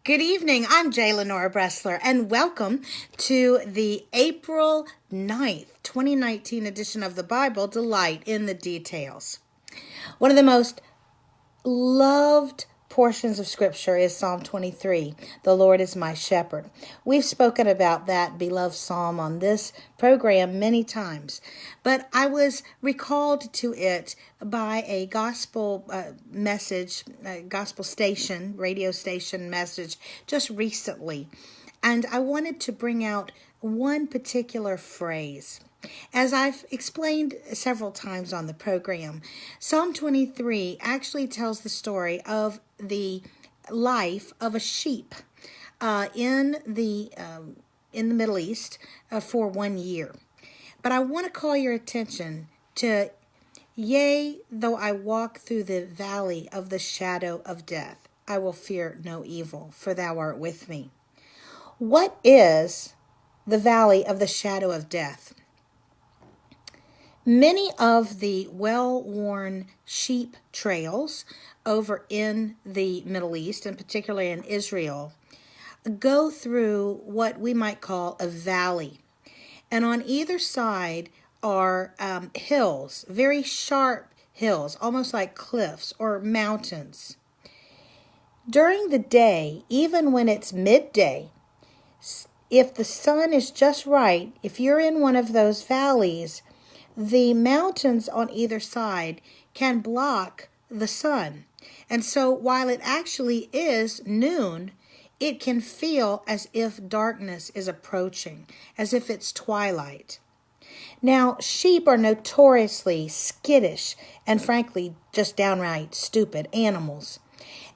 Good evening. I'm J. Lenora Bressler, and welcome to the April 9th, 2019 edition of the Bible, Delight in the Details. One of the most loved portions of Scripture is Psalm 23, the Lord is my shepherd. We've spoken about that beloved psalm on this program many times, but I was recalled to it by a gospel message, gospel station, radio station message just recently, and I wanted to bring out one particular phrase. As I've explained several times on the program, Psalm 23 actually tells the story of the life of a sheep in the Middle East for 1 year. But I want to call your attention to, yea, though I walk through the valley of the shadow of death, I will fear no evil, for thou art with me. What is the valley of the shadow of death? Many of the well-worn sheep trails over in the Middle East, and particularly in Israel, go through what we might call a valley. And on either side are hills, very sharp hills, almost like cliffs or mountains. During the day, even when it's midday, if the sun is just right, if you're in one of those valleys, the mountains on either side can block the sun. And so while it actually is noon, it can feel as if darkness is approaching, as if it's twilight. Now, sheep are notoriously skittish and frankly just downright stupid animals.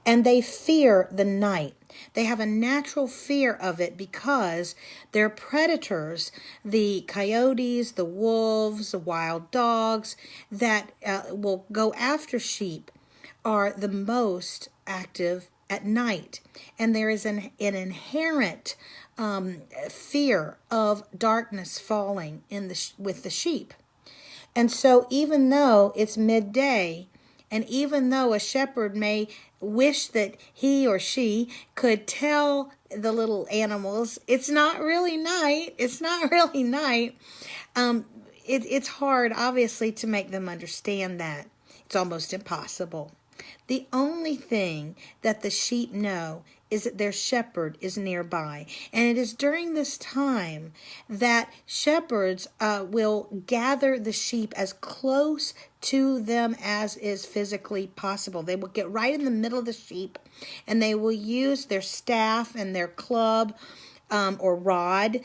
And they fear the night. They have a natural fear of it because their predators, the coyotes, the wolves, the wild dogs that will go after sheep, are the most active at night. And there is an inherent fear of darkness falling with the sheep. And so even though it's midday, and even though a shepherd may wish that he or she could tell the little animals, it's not really night, it's hard, obviously, to make them understand that. It's almost impossible. The only thing that the sheep know is that their shepherd is nearby. And it is during this time that shepherds will gather the sheep as close to them as is physically possible. They will get right in the middle of the sheep, and they will use their staff and their club or rod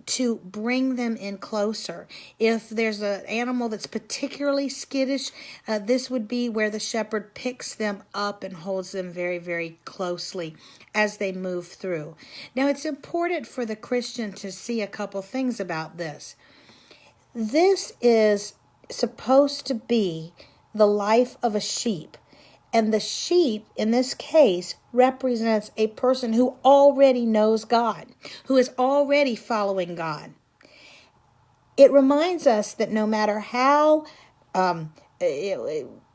to bring them in closer. If there's an animal that's particularly skittish, this would be where the shepherd picks them up and holds them very, very closely as they move through. Now, it's important for the Christian to see a couple things about this. This is supposed to be the life of a sheep. And the sheep, in this case, represents a person who already knows God, who is already following God. It reminds us that no matter how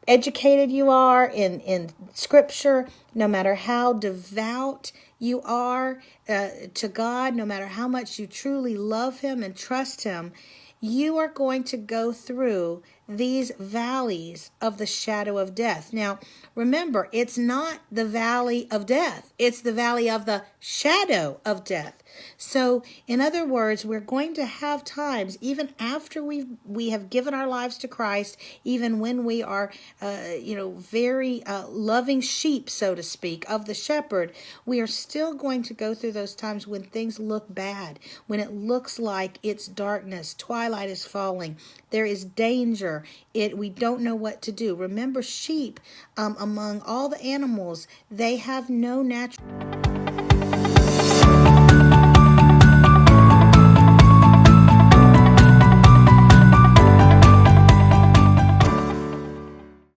educated you are in Scripture, no matter how devout you are to God, no matter how much you truly love Him and trust Him, you are going to go through these valleys of the shadow of death. Now, remember, it's not the valley of death. It's the valley of the shadow of death. So, in other words, we're going to have times, even after we have given our lives to Christ, even when we are, very loving sheep, so to speak, of the shepherd, we are still going to go through those times when things look bad, when it looks like it's darkness, twilight is falling, there is danger. We don't know what to do. Remember, sheep, among all the animals, they have no natural